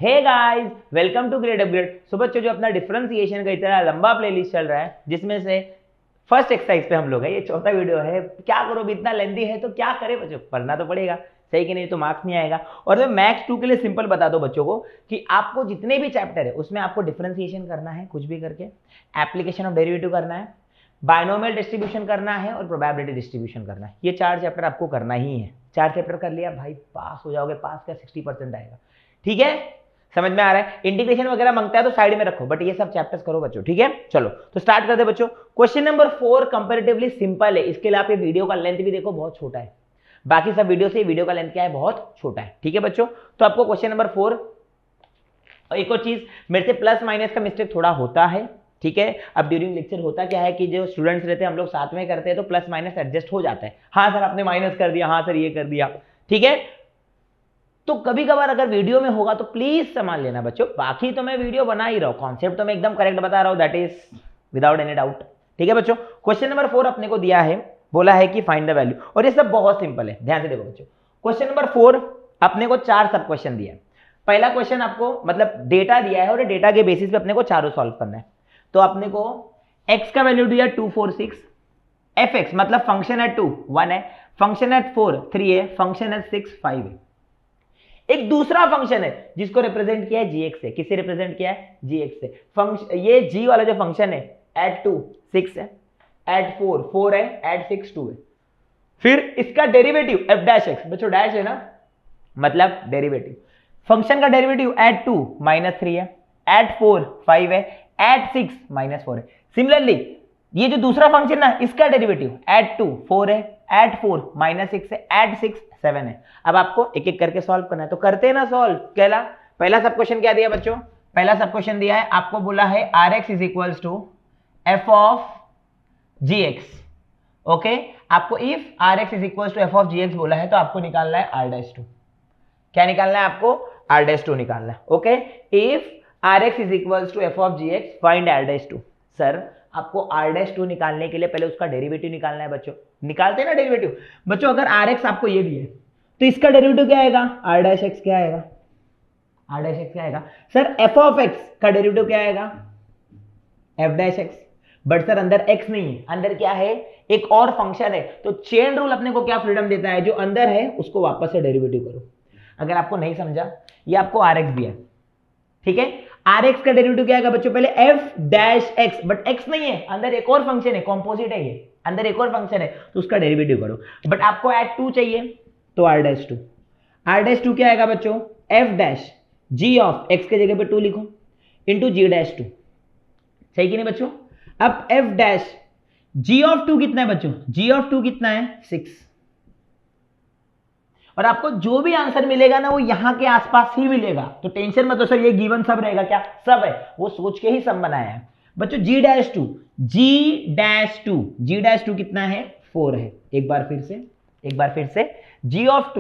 Hey guys, welcome to grade upgrade. So बच्चों, जो अपना डिफरेंशिएशन का इतना लंबा प्लेलिस्ट चल रहा है, जिसमें से फर्स्ट एक्सरसाइज पे हम लोग है, ये चौथा वीडियो है। क्या करो, इतना लेंथी है तो क्या करे बच्चों, पढ़ना तो पड़ेगा, सही कि नहीं, तो मार्क्स नहीं आएगा। और मैं मैथ्स 2 के लिए सिंपल बता दो बच्चों को कि आपको जितने भी चैप्टर है उसमें आपको डिफरेंशिएशन करना है, कुछ भी करके एप्लीकेशन ऑफ डेरिवेटिव करना है, बायनोमियल डिस्ट्रीब्यूशन करना है और प्रोबेबिलिटी डिस्ट्रीब्यूशन करना है। ये 4 चैप्टर आपको करना ही है। 4 चैप्टर कर लिया भाई, पास हो जाओगे। पास का 60% आएगा। ठीक है, समझ में आ रहा है। इंटीग्रेशन वगैरह मांगता है तो साइड में रखो, बट ये सब चैप्टर्स करो बच्चों। ठीक है, चलो तो स्टार्ट करते बच्चों। क्वेश्चन नंबर 4 कंपैरेटिवली सिंपल है। इसके लिए आप ये वीडियो का लेंथ भी देखो, बहुत छोटा है। बाकी सब वीडियो से वीडियो का लेंथ क्या है, बहुत छोटा है। ठीक है बच्चों, तो आपको क्वेश्चन नंबर 4, एक और चीज, मेरे से प्लस माइनस का मिस्टेक थोड़ा होता है। ठीक है, अब ड्यूरिंग लेक्चर होता क्या है कि जो स्टूडेंट्स रहते हैं, हम लोग साथ में करते हैं, तो प्लस माइनस एडजस्ट हो जाता है। हाँ सर आपने माइनस कर दिया, हाँ सर ये कर दिया। ठीक है, तो कभी कभार अगर वीडियो में होगा तो प्लीज संभाल लेना बच्चों। बाकी तो मैं वीडियो बना ही रहा हूं, कॉन्सेप्ट तो मैं एकदम करेक्ट बता रहा हूं, that is without any doubt. ठीक है बच्चों, क्वेश्चन नंबर 4 अपने को दिया है, बोला है कि फाइंड द वैल्यू, और ये सब बहुत सिंपल है, ध्यान से देखो बच्चों। क्वेश्चन नंबर 4 अपने को 4 सब क्वेश्चन दिया है। पहला क्वेश्चन आपको मतलब डेटा दिया है और डेटा के बेसिस पे अपने को चारों सॉल्व करना है। तो अपने को x का वैल्यू दिया 2 4 6, fx मतलब फंक्शन एट 2 1 है, फंक्शन एट 4 3 है, फंक्शन एट 6 5 है। एक दूसरा फंक्शन है जिसको रिप्रेजेंट किया है gx से। किसे रिप्रेजेंट किया है, gx से। फंक्शन ये g वाला जो फंक्शन है एट 2 6 है, एट 4 4 है, एट 6 2 है। फिर इसका डेरिवेटिव f डैश x, बच्चों डैश है ना, मतलब डेरिवेटिव। फंक्शन का डेरिवेटिव एट 2 -3 है, एट 4 5 है, एट 6 -4 है। सिमिलरली ये जो दूसरा फंक्शन ना, इसका डेरिवेटिव एट 2 4 है, एट 4 -6 है, एट 6 7 है। अब आपको एक एक करके सॉल्व करना है, तो करते हैं ना सॉल्व। पहला सब क्वेश्चन क्या दिया बच्चों, पहला सब क्वेश्चन दिया है आपको, बोला है Rx is equals to F of gx। Okay, आपको if Rx is equals to F of gx बोला है, तो आपको निकालना है r'2। क्या निकालना है आपको, r'2 निकालना है। Okay, if Rx is equals to F of gx find r'2। Sir आपको r'2 निकालने के लिए पहले उसका डेरिवेटिव निकालना है बच्चों। निकालते हैं ना डेरिवेटिव बच्चों। अगर Rx आपको ये भी है तो इसका डेरिवेटिव क्या आएगा, r'(x) क्या आएगा, r'(x) क्या आएगा। सर एफ ऑफ x का डेरिवेटिव क्या आएगा, f'(x). बट सर अंदर x नहीं है, अंदर क्या है, एक और फंक्शन है। तो चेन रूल अपने को क्या फ्रीडम देता है, जो अंदर है उसको वापस से डेरिवेटिव करो। अगर आपको नहीं समझा, ये आपको Rx दिया, ठीक है, Rx का डेरिवेटिव क्या आएगा बच्चों, पहले f'(x), बट x नहीं है, अंदर एक और फंक्शन है, कॉम्पोजिट है ये, अंदर एक और फंक्शन है, तो उसका डेरिवेटिव करो। बट आपको एट 2 चाहिए, तो r'2। r'2 क्या आएगा बच्चों, f' g ऑफ x के जगह पे 2 लिखो, इंटू g'2। सही कि नहीं बच्चों। अब f' g ऑफ 2 कितना है बच्चों, g ऑफ 2 कितना है 6। और आपको जो भी आंसर मिलेगा ना, वो यहां के आसपास ही मिलेगा, तो टेंशन मत लो। सर ये गिवन सब रहेगा क्या, सब है, वो सोच के ही सब बनाया है बच्चों। g'2 g'2 कितना है 4 है। एक बार फिर से g ऑफ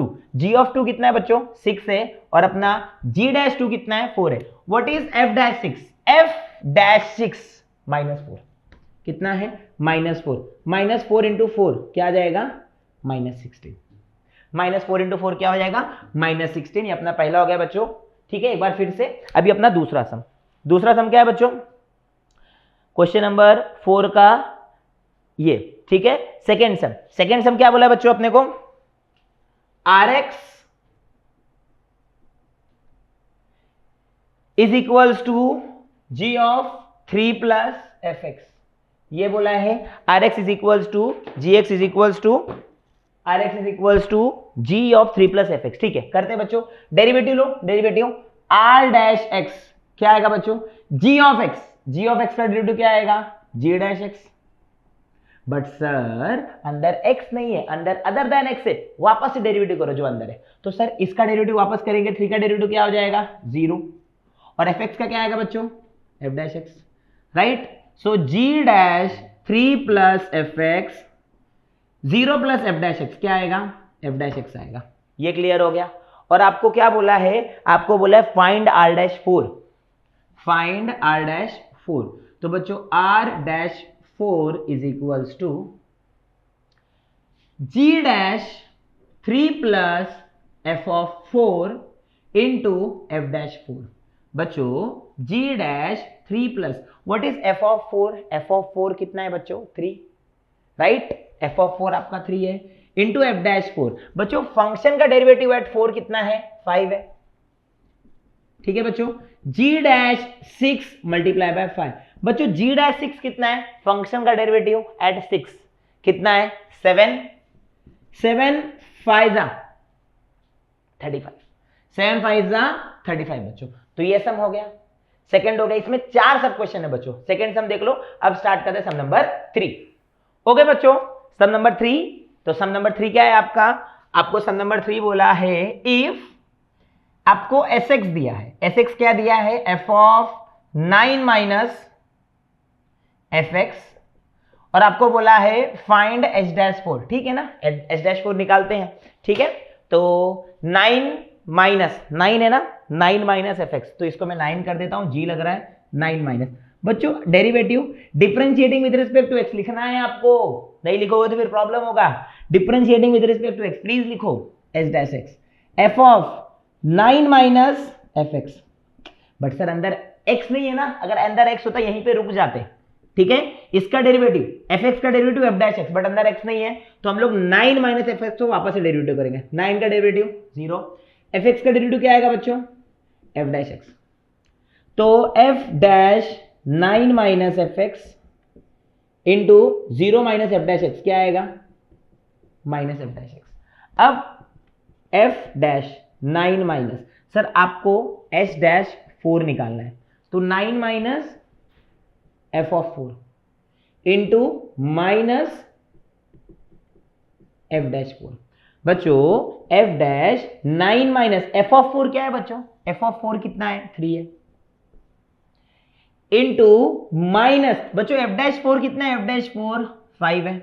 2 कितना है बच्चों 6 है, और अपना g'2 कितना है 4 है। व्हाट इज f'6, f'6 -4 कितना है, -4 -4 इंटू 4 क्या आ जाएगा, -16। -4 इंटू 4 क्या हो जाएगा, -16। ये अपना पहला हो गया बच्चों। ठीक है, एक बार फिर से अभी अपना दूसरा सम क्या है बच्चों, क्वेश्चन नंबर 4 का ये। ठीक है, सेकेंड सम क्या बोला बच्चों अपने को, Rx is equals to g of 3 plus fx। ये बोला है Rx is equals to gx is equals to Rx is equals to g of 3 plus fx। ठीक है, करते हैं बच्चों, डेरिवेटिव लो, डेरिवेटिव r'(x) क्या आएगा बच्चों, g ऑफ x का डेरिवेटिव क्या आएगा, g'(x). बट सर अंदर x नहीं है, अंदर अदर देन x है, वापस से डेरिवेटिव करो जो अंदर है। तो सर इसका डेरिवेटिव वापस करेंगे, 3 का डेरिवेटिव क्या हो जाएगा 0, और fx का क्या आएगा बच्चों f'(x), राइट। सो g'3 plus fx 0 plus f'(x) क्या आएगा, f'(x) आएगा। ये क्लियर हो गया। और आपको क्या बोला है, आपको बोला है फाइंड r'4, फाइंड r'4। तो बच्चों r'4 is equals to g'3 plus f of 4 into F dash 4। बच्चों G dash 3 plus what is F of 4? F of 4 कितना है बच्चों? 3, राइट? एफ ऑफ 4 आपका 3 है, इंटू एफ डैश 4। बच्चों फंक्शन का डेरिवेटिव एट 4 कितना है? 5 है, ठीक है बच्चों। G dash 6 multiply by 5। बच्चों जी डैश 6 कितना है? फंक्शन का डेरिवेटिव एट 6 कितना है? 7। 7 5 जा 35, 7 5 जा 35 बच्चों। तो ये सम हो गया, सेकंड हो गया। इसमें 4 सब क्वेश्चन है बच्चों, सेकंड सम देख लो। अब स्टार्ट करते हैं सम नंबर 3। ओके बच्चों, सम नंबर 3। तो सम नंबर 3 क्या है आपका? आपको सम नंबर 3 बोला है इफ आपको एस एक्स दिया है, एस एक्स क्या दिया है? F of 9 minus F x, और आपको बोला है फाइंड एच डैश 4, ठीक है ना? एच डैश 4 निकालते हैं, ठीक है। तो 9 माइनस 9 है ना, 9 माइनस एफ एक्स, तो इसको मैं 9 कर देता हूं, जी लग रहा है 9 माइनस। बच्चों derivative differentiating with respect to X लिखना है आपको, नहीं लिखोगे तो फिर प्रॉब्लम होगा। Differentiating with respect to X, please लिखो H dash X F of 9 minus F X. But sir अंदर एक्स नहीं है ना, अगर अंदर एक्स होता यहीं पे रुक जाते, ठीक है। इसका डेरिवेटिव एफ एक्स का derivative F dash x, but अंदर एक्स नहीं है, तो हम लोग 9 माइनस एफ एक्स को वापस से डेरिवेटिव करेंगे। 9 का डेरिवेटिव 0, एफ एक्स का डेरिवेटिव क्या आएगा बच्चों? F dash X. तो F dash 9 minus F X into 0 minus F dash x क्या आएगा? Minus F dash X. अब एफ डैश 9 माइनस, सर आपको एच डैश 4 निकालना है, तो 9 minus F of 4 into minus F dash 4। बच्चों F dash 9 minus F of 4 क्या है बच्चों? एफ ऑफ 4 कितना है? 3 है, इंटू माइनस बच्चों एफ डैश 4 कितना है? एफ डैश 4 5 है,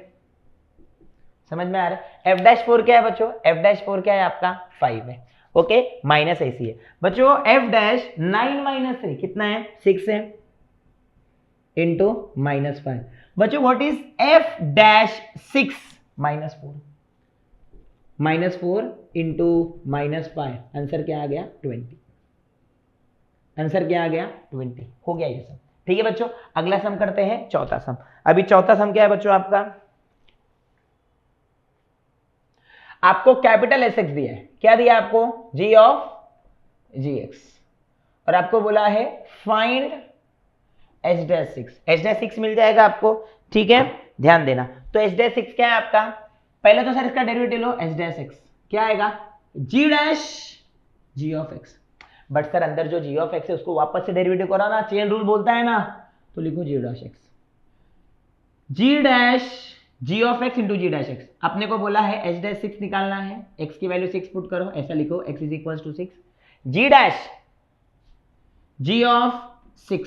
समझ में आ रहा है? एफ डैश 4 क्या है बच्चों? एफ डैश 4 क्या है आपका? 5 है, ओके। माइनस ऐसी है बच्चों, एफ डैश 9 माइनस 3 कितना है? 6 है, इंटू माइनस 5। बच्चों what is F dash 6 minus 4? Minus 4 into minus 5, answer क्या आ गया? 20। आंसर क्या आ गया? 20। हो गया ये सम, ठीक है बच्चों। अगला सम करते हैं, चौथा सम। अभी चौथा सम क्या है बच्चों आपका? आपको कैपिटल एस एक्स दिया है, क्या दिया आपको? जी ऑफ जी एक्स, और आपको बोला है find H dash 6। H dash 6 मिल जाएगा आपको, ठीक है, ध्यान देना। तो एच डैश 6 क्या है आपका? पहले तो सर इसका डेरिवेटिव लो, एच डैश एक्स क्या आएगा? G dash G of X. But sir अंदर जो जी ऑफ एक्स है उसको वापस से डेरिवेटिव कराना, चेन रूल बोलता है ना, तो लिखो G dash X, G dash G of X into G dash X. अपने को बोला है एच डैश 6 निकालना है, एक्स की वैल्यू 6 पुट करो, ऐसा लिखो X is equal to 6, G dash G of 6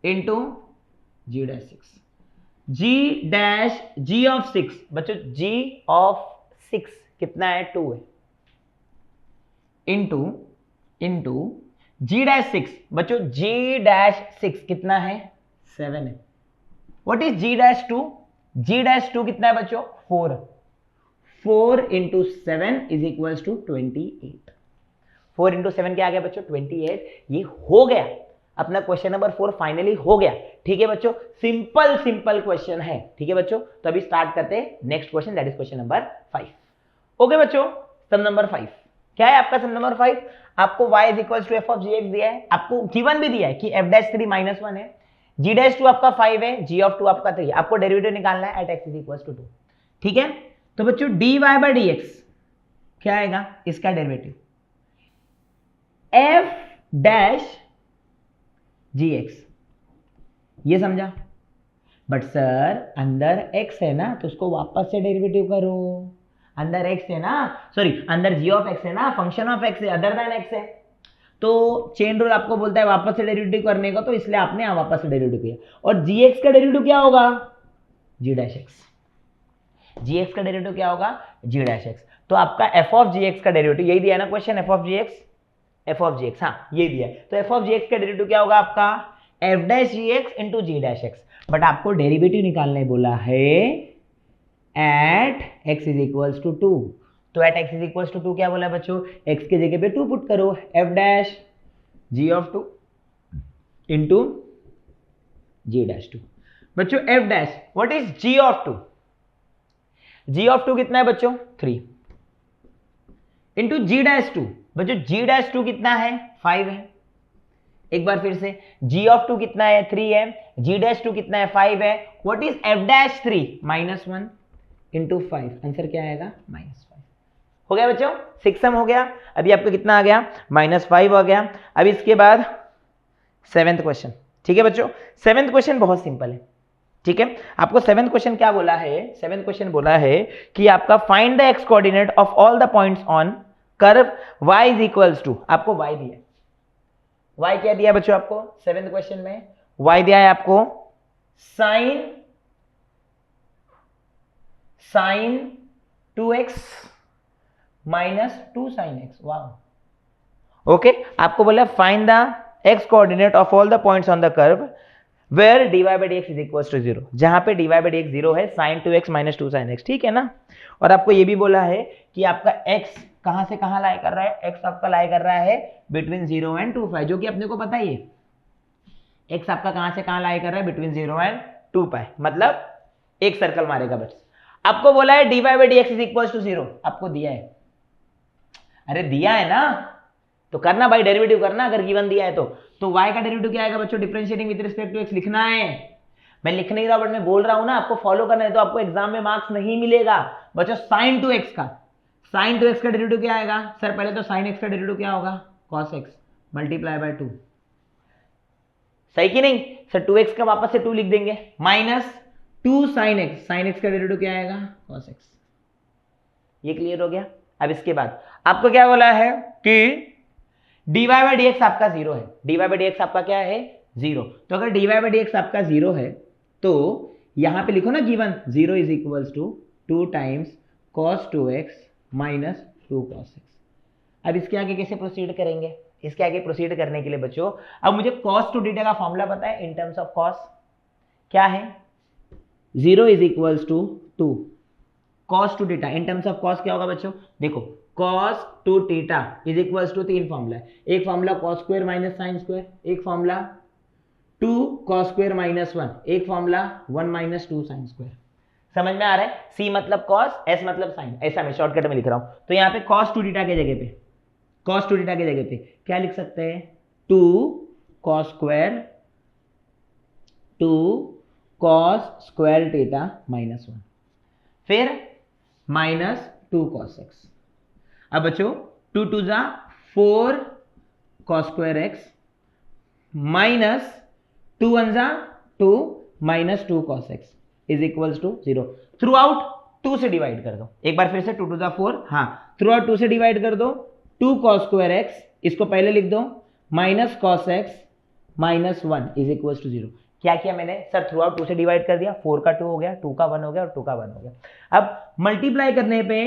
into G dash 6, G dash G of 6। बच्चों जी ऑफ 6 कितना है? 2 है, इंटू इंटू जी डैश 6। बच्चों जी डैश 6 कितना है? 7 है। What is G dash 2? G dash 2 कितना है बच्चों? 4। 4 into 7 is equal to 28। 4 into 7 क्या आ गया बच्चों? 28। ये हो गया अपना क्वेश्चन नंबर 4, फाइनली हो गया, ठीक है बच्चों। सिंपल सिंपल क्वेश्चन है, ठीक है बच्चों। तो अभी स्टार्ट करते हैं next question, that is question number 5। Okay बच्चों, सम नंबर 5 क्या है आपका? सम नंबर 5 आपको y is equal to F of ji X दिया है, आपको गिवन भी दिया है कि एफ डैश 3 माइनस 1 है, जी डैश 2 आपका 5 है, जी ऑफ 2 आपका 3 है। आपको डेरिवेटिव निकालना है at x is equal to 2, ठीक है। तो बच्चों dy बाय dx क्या आएगा? इसका डेरिवेटिव एफ डैश जी एक्स, ये समझा। बट सर अंदर x है ना, तो उसको वापस से डेरिवेटिव करो। अंदर x है ना, सॉरी अंदर g ऑफ x है ना, फंक्शन ऑफ x है, अदर देन x है, तो चेन रूल आपको बोलता है वापस से डेरिवेटिव करने का, तो इसलिए आपने यहां वापस से डेरिवेटिव किया। और gx का डेरिवेटिव क्या होगा? g dash x। gx का डेरिवेटिव क्या होगा? g dash x। तो आपका f ऑफ gx का डेरिवेटिव यही दिया है ना question, f of gx, f of gx, हाँ ये दिया है। तो f ऑफ gx का डेरिवेटिव क्या होगा आपका? f dash gx into g dash x। But आपको डेरिवेटिव निकालने बोला है at x is equals to 2, तो at x is equal to 2 क्या बोला बच्चों, एक्स के जगह पे 2 पुट करो, F dash G of 2 into G dash 2। बच्चों F dash what is G of 2, G of 2 कितना है बच्चों 3 इंटू जी डैश 2। बच्चों जी डैश 2 कितना है 5 है। एक बार फिर से जी ऑफ 2 कितना है 3 है, जी डैश 2 कितना है 5 है, what is F dash 3 -1 into 5, answer क्या आएगा -5। हो गया बच्चों, 6 सम हो गया। अभी आपको कितना आ गया -5 हो गया। अब इसके बाद 7th क्वेश्चन, ठीक है बच्चों। 7th क्वेश्चन बहुत सिंपल है, ठीक है। आपको 7th क्वेश्चन क्या बोला है, 7th क्वेश्चन बोला है कि आपका find the X coordinate of all the points on curve y is equals to, आपको y दिया, y क्या दिया बच्चों आपको 7th क्वेश्चन में, y दिया है आपको sin 2x minus 2 sin x। वाह, ओके। आपको बोला find the X coordinate of all the points on the curve where dy by dx is equal to 0, जहां पे dy by dx 0 है, sin 2x minus 2 sin x, ठीक है ना। और आपको ये भी बोला है कि आपका x कहां से कहां लाई कर रहा है, x आपका लाई कर रहा है बिटवीन 0 एंड 2 पाई, जो कि अपने को पता ही है x आपका कहां से कहां लाई कर रहा है बिटवीन 0 एंड 2 पाई, मतलब एक सर्कल मारेगा बस। आपको बोला है dy by dx is equal to 0, आपको दिया है, अरे दिया है ना तो करना भाई, डेरिवेटिव करना अगर गिवन दिया है तो y का डेरिवेटिव क्या आएगा बच्चों, differentiating with respect to x लिखना है। मैं लिख नहीं रहा बट मैं बोल रहा हूं ना, आपको फॉलो करना है तो आपको एग्जाम में मार्क्स नहीं मिलेगा बच्चों। sin 2x का डेरिवेटिव क्या आएगा सर, पहले तो sin x का डेरिवेटिव क्या होगा cos x मल्टीप्लाई बाय 2, सही कि नहीं सर। 2x का वापस से 2 लिख देंगे, माइनस 2 sin x का डेरिवेटिव क्या आएगा cos x। ये क्लियर हो गया। अब इसके बाद आपको क्या बोला है कि dy by dx आपका 0 है, dy by dx आपका क्या है 0, तो अगर dy by dx आपका 0 है तो यहां पे लिखो ना given 0 is equals to 2 times cos 2x minus 2 cos x। अब इसके आगे कैसे प्रोसीड करेंगे, इसके आगे प्रोसीड करने के लिए बच्चों अब मुझे cos टू थीटा का फॉर्मूला पता है इन टर्म्स ऑफ cos, क्या है 0 is equals to 2 cos two theta, in terms of cos क्या होगा बच्चों, देखो cos two theta is equals to 3 formula है, एक formula cos square minus sine square, एक फॉर्मूला 2 cos स्क्वायर माइनस 1, एक फॉर्मूला 1 माइनस 2 साइन स्क्वायर। समझ में आ रहा है, c मतलब cos, s मतलब sin, ऐसा मैं शॉर्टकट में लिख रहा हूं। तो यहाँ पे cos टू थीटा के जगह पे, cos टू थीटा के जगह पे क्या लिख सकते हैं 2 cos स्क्वायर थीटा माइनस 1, फिर माइनस 2 cos x। अब बच्चों 2 2 जा 4 cos स्क्वायर x माइनस 2 1 जा 2 minus 2 cos x is equals to 0। Throughout 2 से डिवाइड कर दो, एक बार फिर से 2 2 जा 4, हाँ थ्रू आउट 2 से डिवाइड कर दो, 2 cos स्क्वायर x इसको पहले लिख दो minus cos x minus 1 is equals to 0। क्या किया मैंने सर, थ्रू आउट 2 से डिवाइड कर दिया, 4 का 2 हो गया, 2 का 1 हो गया और 2 का 1 हो गया। अब मल्टीप्लाई करने पे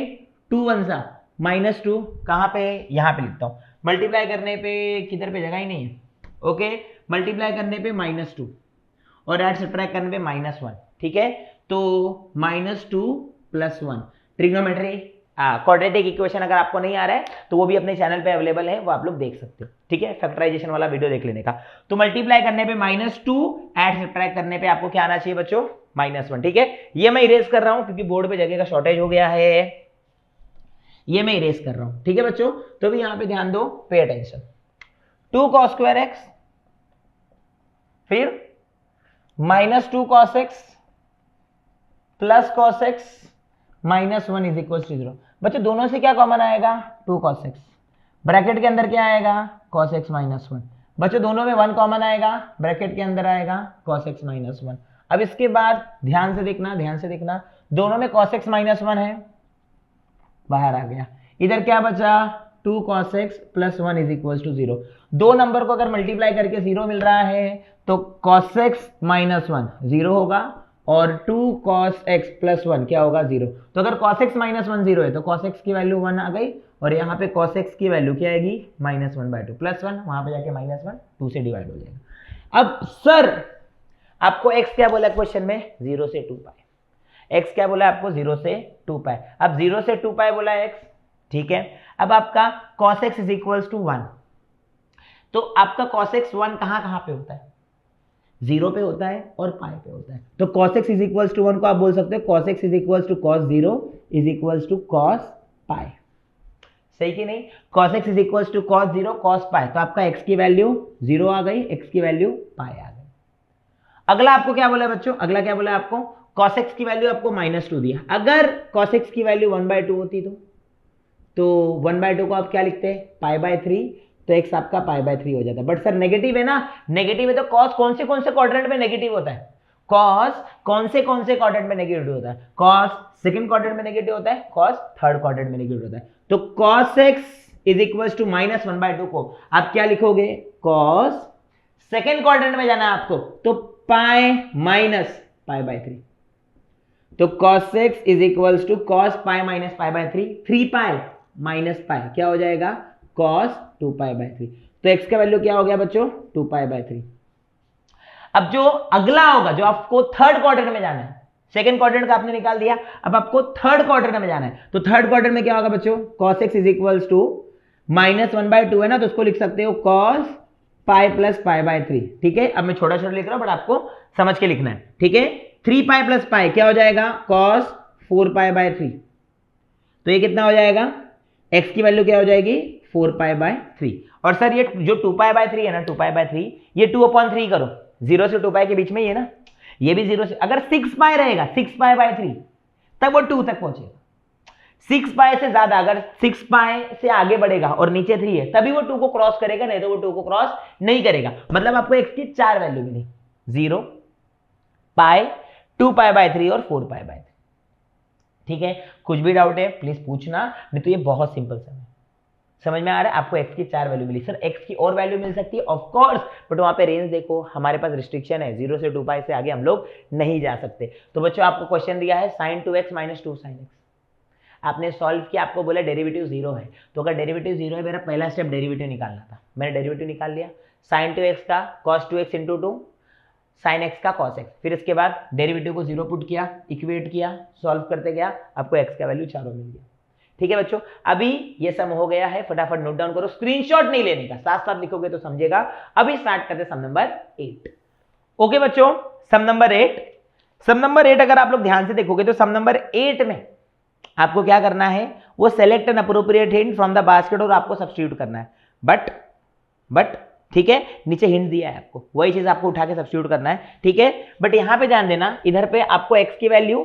2 1 जा माइनस 2, कहां पे यहां पे लिखता हूं, मल्टीप्लाई करने पे किधर पे जगह ही नहीं है, ओके मल्टीप्लाई करने पे माइनस 2 और ऐड सब्ट्रैक्ट करने पे माइनस 1, ठीक है। तो minus 2 plus 1 trigonometry quadratic equation अगर आपको नहीं आ रहा है तो वो भी अपने चैनल पे अवेलेबल है, वो आप लोग देख सकते हो, ठीक है, फैक्टराइजेशन वाला वीडियो देख लेने का। तो मल्टीप्लाई करने पे माइनस 2, ऐड सब्ट्रैक्ट करने पे आपको क्या आना चाहिए बच्चों माइनस 1, ठीक है। ये मैं इरेज कर रहा हूं क्योंकि बोर्ड पे जगह का शॉर्टेज हो गया है, ये मैं इरेज कर रहा हूं, ठीक है बच्चों। तो भी यहां पे ध्यान दो, पे अटेंशन, 2 cos स्क्वायर x फिर minus 2 cos x plus cos x minus 1 is equal to 0। बच्चों दोनों से क्या कॉमन आएगा 2 cos x, ब्रैकेट के अंदर क्या आएगा cos x माइनस 1। बच्चों दोनों में 1 कॉमन आएगा, ब्रैकेट के अंदर आएगा cos x माइनस 1। अब इसके बाद ध्यान से देखना, दोनों में cos x माइनस 1 है, बाहर आ गया, इधर क्या बचा 2 cos x plus 1 is equal to 0। दो नंबर को अगर मल्टीप्लाई करके 0 मिल रहा है तो cos x माइनस 1 0 होगा और 2 cos x प्लस 1 क्या होगा 0। तो अगर cos x माइनस 1 0 है तो cos x की वैल्यू 1 आ गई और यहाँ पे cos x की वैल्यू क्या आएगी माइनस 1/2 प्लस 1, वहां पे जाके माइनस 1 2 से डिवाइड हो जाएगा। अब सर आपको x क्या बोला क्वेश्चन में 0 से 2 पाई, x क्या बोला आपको 0 से 2 पाई। अब 0 से 2 पाई बोला x ठीक है। अब आपका cos x is equals to 1, तो आपका cos x 1 कहां पे होता है, 0 पे होता है और पाई पे होता है। तो cos x is equals to 1 को आप बोल सकते हो cos x is equals to cos 0 is equals to cos pi, सही कि नहीं। cos x is equals to cos 0 cos pi, तो आपका x की वैल्यू 0 आ गई, x की वैल्यू पाई आ गई। अगला आपको क्या बोला बच्चों, अगला क्या बोला आपको, cos x की वैल्यू आपको -2 दिया। अगर cos x की वैल्यू 1/2 होती तो 1/2 को आप क्या लिखते हैं, π/3, तो x आपका π/3 हो जाता है। बट सर नेगेटिव है ना, नेगेटिव है तो cos कौन से क्वाड्रेंट में नेगेटिव होता है, cos कौन से क्वाड्रेंट में नेगेटिव होता है, cos सेकंड क्वाड्रेंट में नेगेटिव होता है, cos थर्ड क्वाड्रेंट में नेगेटिव होता है। तो cos x is equals to -1/2 को आप क्या लिखोगे, cos सेकंड क्वाड्रेंट में जाना है आपको, तो पाई माइनस π/3, तो cos x is equals to cos pi minus π/3, 3 pi minus pi क्या हो जाएगा, cos 2π/3। तो x का वैल्यू क्या हो गया बच्चों, 2π/3। अब जो अगला होगा, जो आपको थर्ड क्वाड्रेंट में जाना है, सेकंड क्वाड्रेंट का आपने निकाल दिया, अब आपको थर्ड क्वाड्रेंट में जाना है। तो थर्ड क्वाड्रेंट में क्या होगा बच्चों, cos x is equals to -1/2 है ना, तो उसको लिख सकते हो cos पाई प्लस π/3, ठीक है। अब मैं छोटा छोटा लिख रहा हूं बट आपको समझ के लिखना है, ठीक है। 3 पाई प्लस पाई क्या हो जाएगा, cos 4π/3, तो ये कितना हो जाएगा, x की वैल्यू क्या हो जाएगी, 4π/3। और सर ये जो 2π/3 है ना, 2π/3 ये 2/3 करो, 0 से 2π के बीच में ही है ना, ये भी 0 से, अगर 6 पाई रहेगा 6π/3 तब वो 2 तक पहुंचेगा। 6 पाई से ज्यादा, अगर 6 पाई से आगे बढ़ेगा और नीचे 3 है तभी वो 2 को क्रॉस करेगा, नहीं तो वो 2 को क्रॉस नहीं करेगा। मतलब आपको x की 4 वैल्यू मिली, 0, पाई, 2π/3 और 4π/3, ठीक है। कुछ भी डाउट है प्लीज पूछना, नहीं तो ये बहुत सिंपल सा है, समझ में आ रहा है। आपको x की 4 वैल्यू मिली, सर x की और वैल्यू मिल सकती है ऑफ कोर्स, बट वहां पे रेंज देखो, हमारे पास रिस्ट्रिक्शन है, 0 से 2π से आगे हम लोग नहीं जा सकते। तो बच्चों आपको क्वेश्चन दिया है sin 2x - 2 sin x, आपने सॉल्व किया, आपको बोला डेरिवेटिव 0 है, तो अगर डेरिवेटिव 0 है, मेरा पहला स्टेप डेरिवेटिव निकालना था, मैंने डेरिवेटिव निकाल लिया, sin 2x का cos 2x × 2 sin x का cos x, फिर इसके बाद डेरिवेटिव को 0 पुट किया, इक्वेट किया, सॉल्व करते गया, आपको x का वैल्यू 4 मिल गया, ठीक है बच्चों। अभी ये सम हो गया है, फटाफट नोट डाउन करो, स्क्रीनशॉट नहीं लेने का, साथ साथ लिखोगे तो समझेगा। अभी स्टार्ट करते सम नंबर 8। ओके बच्चों, सम नंबर 8, सम नंबर 8 अगर आप लोग ध्यान से देखोगे तो सम नंबर 8 में आपको क्या करना है, वो select an appropriate hint from the basket और आपको सब्स्टिट्यूट करना है। बट ठीक है, नीचे हिंट दिया है आपको, वही चीज आपको उठा के सब्स्टिट्यूट करना है, ठीक है। बट यहां पे ध्यान देना, इधर पे आपको x की value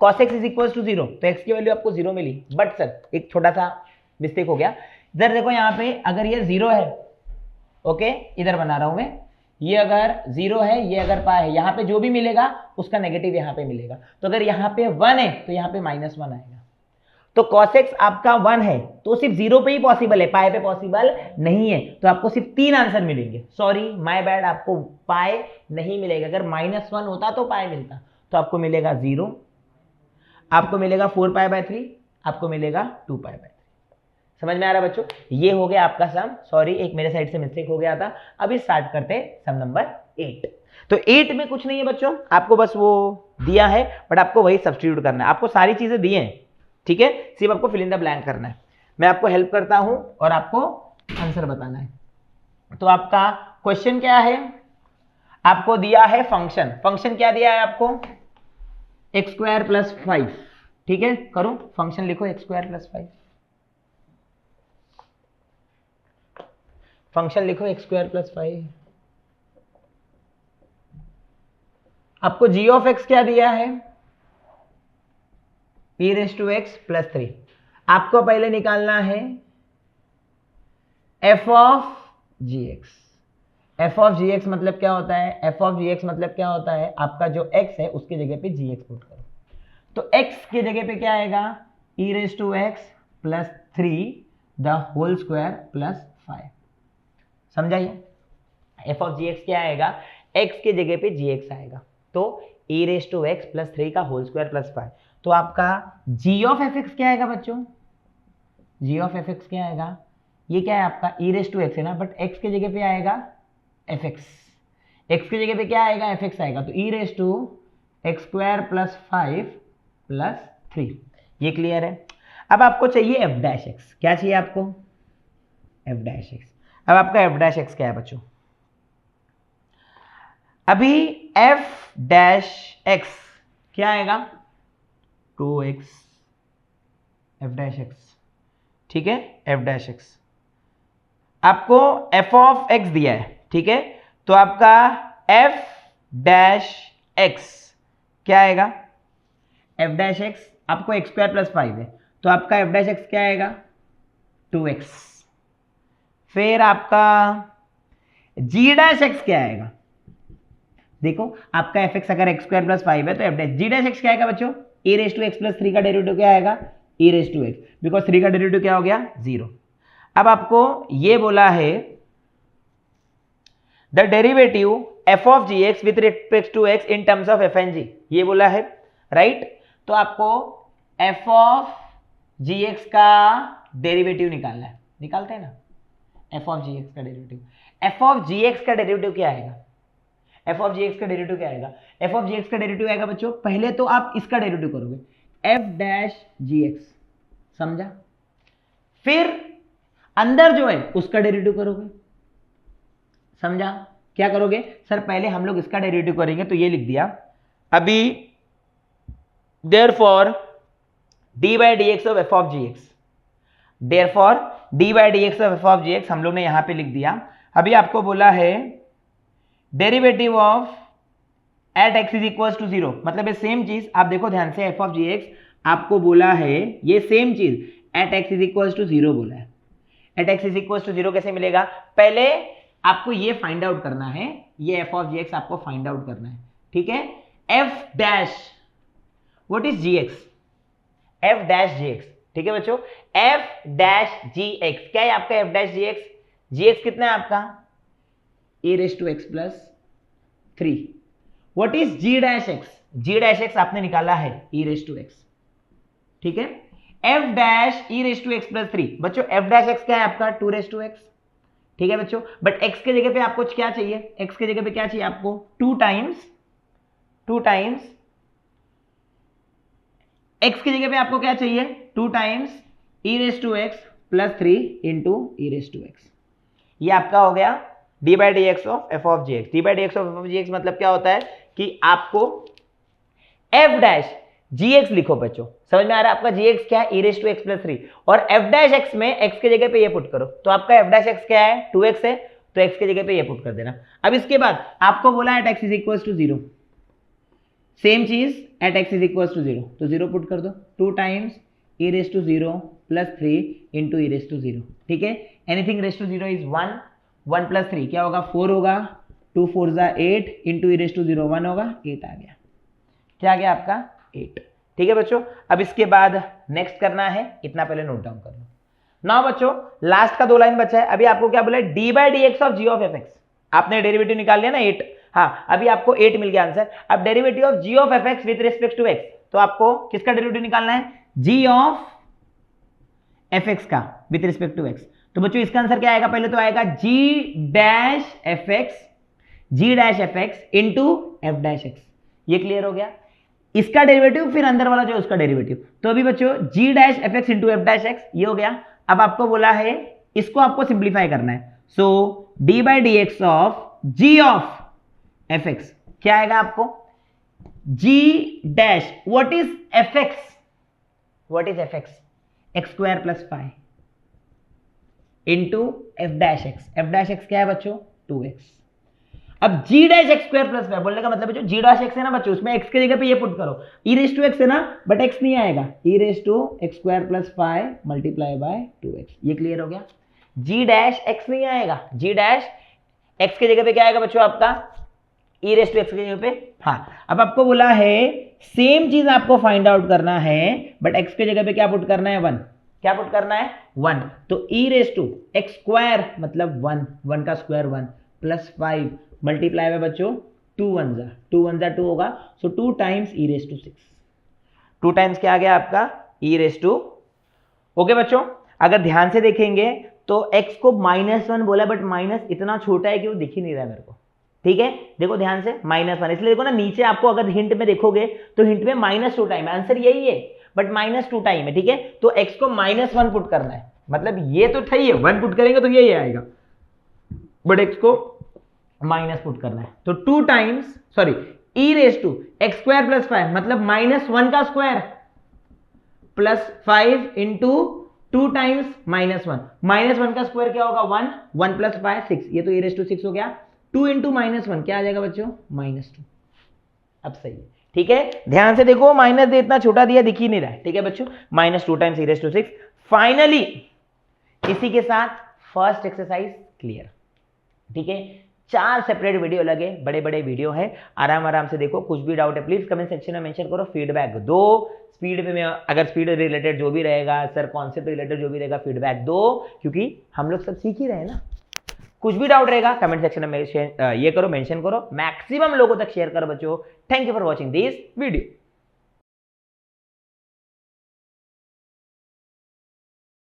cos x is equal to 0, तो x की वैल्यू आपको 0 मिली, बट सर एक छोटा सा मिस्टेक हो गया। इधर देखो, यहाँ पे अगर ये 0 है, ओके, इधर बना रहा हूं मैं, ये अगर 0 है, ये अगर पाई है, यहाँ पे जो भी मिलेगा उसका नेगेटिव यहाँ पे मिलेगा। तो अगर यहाँ पे 1 है तो यहाँ पे -1 आएगा। तो cos x आपका 1 है तो सिर्फ 0 पे ही पॉसिबल है, पाई पे पॉसिबल नहीं है, तो आपको सिर्फ 3 आंसर मिलेंगे। सॉरी माय बैड, आपको पाई नहीं मिलेगा। अगर -1 होता तो पाई मिलता, तो आपको मिलेगा 0, आपको मिलेगा 4π/3, आपको मिलेगा 2π/3। समझ में आ रहा है बच्चों, ये हो गया आपका सम। सॉरी एक मेरे साइड से मिस्टेक हो गया था। अभी स्टार्ट करते हैं सम नंबर 8। तो 8 में कुछ नहीं है बच्चों, आपको बस वो दिया है, बट आपको वही सब्स्टिट्यूट करना है। आपको सारी चीजें दी हैं, ठीक है, सिर्फ आपको फिल इन द ब्लैंक करना है। मैं आपको हेल्प करता हूं और आपको आंसर बताना है। तो आपका क्वेश्चन क्या है, आपको दिया है फंक्शन, फंक्शन क्या दिया है आपको, x² + 5, ठीक है। करो फंक्शन लिखो, x² + 5, फंक्शन लिखो x² + 5। आपको g(x) क्या दिया है, e⁻x + 3। आपको पहले निकालना है f(g(x). f(g(x) मतलब क्या होता है, f(g(x) मतलब क्या होता है, आपका जो x है उसकी जगह पे gx पुट करो, तो x की जगह पे क्या आएगा, e⁻x + 3 द होल स्क्वायर + 5। समझाइए, f(g(x) क्या आएगा, x की जगह पे gx आएगा, तो e⁻x + 3 का होल स्क्वायर + 5। तो आपका g(f(x) क्या आएगा बच्चों, g(f(x) क्या आएगा, ये क्या है आपका e⁻x है ना, बट x की जगह पे आएगा fx, x की जगह पे क्या आएगा, fx आएगा, तो e⁻x² + 5 + 3। ये क्लियर है। अब आपको चाहिए एफ डैश एक्स, क्या चाहिए आपको, एफ डैश एक्स। अब आपका एफ डैश एक्स क्या है बच्चों, अभी एफ डैश एक्स क्या आएगा 2x एफ डैश एक्स, ठीक है, एफ डैश एक्स। आपको एफ ऑफ एक्स दिया है, ठीक है, तो आपका एफ डैश एक्स क्या आएगा, एफ डैश एक्स आपको एक्स स्क्वायर प्लस 5 है, तो आपका एफ डैश एक्स क्या आएगा 2x। फिर आपका जी डैश एक्स क्या आएगा, देखो आपका एफ एक्स अगर एक्स स्क्वायर प्लस 5 है तो F dash g dash x क्या आएगा बच्चों, e raise to x plus 3 का डेरिवेटिव क्या आएगा, e raise to x, because 3 का डेरिवेटिव क्या हो गया 0। अब आपको ये बोला है the derivative f of ji x with respect to x in terms of f and g, ये बोला है, राइट। तो आपको एफ ऑफ जी एक्स का डेरिवेटिव निकालना है, निकालते हैं ना, एफ ऑफ जी एक्स का derivative, f of ji x का डेरिवेटिव क्या आएगा, एफ ऑफ जी एक्स का डेरिवेटिव क्या आएगा, एफ ऑफ जी एक्स का डेरिवेटिव आएगा बच्चों, पहले तो आप इसका डेरिवेटिव करोगे एफ डैश जी एक्स, समझा, फिर अंदर जो है उसका डेरिवेटिव करोगे, समझा, क्या करोगे सर, पहले हम लोग इसका डेरिवेटिव करेंगे, तो ये लिख दिया अभी therefore d by D x of f of ji x, therefore d by D x of f of ji x हम लोग ने यहां पे लिख दिया। अभी आपको बोला है derivative of at x is equal to 0, मतलब ये सेम चीज आप देखो ध्यान से, एफ ऑफ जी एक्स आपको बोला है ये सेम चीज at x is equal to 0 बोला है, at x is equal to 0 कैसे मिलेगा, पहले आपको ये फाइंड आउट करना है, ये एफ ऑफ जी एक्स आपको फाइंड आउट करना है, ठीक है, F dash what is g x, f dash ji x, ठीक है बच्चों, एफ डैश जी एक्स क्या है आपका एफ डैश जी एक्स, जी एक्स कितना है आपका A raise to x plus 3, what is G dash X, G dash X आपने निकाला है ई रेज टू एक्स, ठीक है, F dash E raise to x plus 3, बच्चों एफ डैश एक्स क्या है आपका 2 रेज टू एक्स, ठीक है बच्चों, बट x के जगह पे आपको क्या चाहिए, x के जगह पे क्या चाहिए आपको 2 टाइम्स x की जगह पे आपको क्या चाहिए 2 times e raise to x plus 3 into E raise to x, ये आपका हो गया d by D x of f of ji x. D by D x of f of ji x मतलब क्या होता है कि आपको एफ डैश जी एक्स लिखो बच्चों, समझ में आ रहा है, आपका जी एक्स क्या है E raise to x plus 3, और एफ डैश एक्स में एक्स के जगह पे ये पुट करो, तो आपका एफ डैश एक्स क्या है 2x है, तो एक्स के जगह पे ये पुट कर देना। अब इसके बाद आपको बोला at x is equal to 0, same चीज at x is equal to 0, तो 0 पुट कर दो, 2 times E raise to 0 plus 3 into E raise to 0, ठीक है, anything raise to 0 is 1, 1 plus 3 क्या होगा 4 होगा, 2 4 जा 8 इंटू ई रेज टू 0 1 होगा, 8 आ गया, क्या आ गया आपका 8, ठीक है बच्चों। अब इसके बाद नेक्स्ट करना है, इतना पहले नोट डाउन कर लो। नाउ बच्चों लास्ट का 2 लाइन बचा है, अभी आपको क्या बोला d by D x of ji of F x, आपने डेरिवेटिव निकाल लिया ना 8, हाँ अभी आपको 8 मिल गया आंसर। अब derivative of ji of F X with respect to X, तो आपको किसका डेरिवेटिव निकालना है, जी ऑफ एफ एक्स का विद रिस्पेक्ट टू एक्स, तो बच्चों इसका आंसर क्या आएगा, पहले तो आएगा G dash F X into F dash X, ये क्लियर हो गया, इसका डेरिवेटिव फिर अंदर वाला जो उसका डेरिवेटिव, तो अभी बच्चों G dash F X into F dash X ये हो गया। अब आपको बोला है इसको आपको सिंप्लीफाई करना है, so D by D x of ji of F X क्या आएगा आपको, G dash what is F X, X square plus 5 into F dash x क्या है बच्चों 2x। अब G dash X square plus 5 बोलने का मतलब बच्चों जी डैश एक्स है ना बच्चों, उसमें x के जगह पे ये पुट करो, ई रेज टू एक्स है ना, बट x नहीं आएगा, E raise to x square plus 5 multiply by 2x, ये क्लियर हो गया, जी डैश एक्स नहीं आएगा, जी डैश एक्स के जगह पे क्या आएगा बच्चों आपका ई रेज टू एक्स के जगह पे, हाँ अब आपको बोला है सेम चीज आपको फाइंड आउट करना है, बट x के जगह पे क्या पुट करना है 1, क्या पुट करना है 1, तो ई रेज टू एक्स स्क्वायर मतलब 1 का स्क्वायर 1 प्लस 5 मल्टीप्लाई में बच्चों 2 1 जा 2 होगा, so 2 times E raise to 6, 2 times क्या आ गया आपका ई रेज टू, ओके बच्चों। अगर ध्यान से देखेंगे तो x को -1 बोला, बट माइनस इतना छोटा है कि वो दिख ही नहीं रहा है मेरे को, ठीक है, देखो ध्यान से -1, इसलिए देखो ना नीचे आपको अगर हिंट में देखोगे तो हिंट में -2 टाइम आंसर यही है, बट -2 टाइम है, ठीक है। तो x को -1 पुट करना है, मतलब ये तो सही है, 1 पुट करेंगे तो ये आएगा, बट x को माइनस पुट करना है। तो 2 times sorry e raise to x square plus 5, मतलब -1 का स्क्वायर प्लस 5 इंटू 2 टाइम्स -1, -1 का स्क्वायर क्या होगा 1, 1 प्लस 5 6, ये तो e रेज टू 6 हो गया। 2 इंटू -1 क्या आ जाएगा बच्चों, -2। अब सही है, ठीक है। ध्यान से देखो, माइनस दे इतना छोटा दिया, दिख ही नहीं रहा है, ठीक है बच्चों। -2 times e raise to 6। Finally इसी के साथ फर्स्ट एक्सरसाइज क्लियर, ठीक है। 4 सेपरेट वीडियो लगे, बड़े बड़े वीडियो है, आराम से देखो। कुछ भी डाउट है प्लीज कमेंट सेक्शन में मेंशन करो, फीडबैक दो। स्पीड पे मैं अगर स्पीड रिलेटेड जो भी रहेगा, सर कॉन्सेप्ट रिलेटेड जो भी रहेगा, फीडबैक दो, क्योंकि हम लोग सब सीख ही रहे हैं ना। कुछ भी डाउट रहेगा कमेंट सेक्शन में ये करो, मेंशन करो, मैक्सिमम लोगों तक शेयर करो बच्चों। Thank you for watching this video.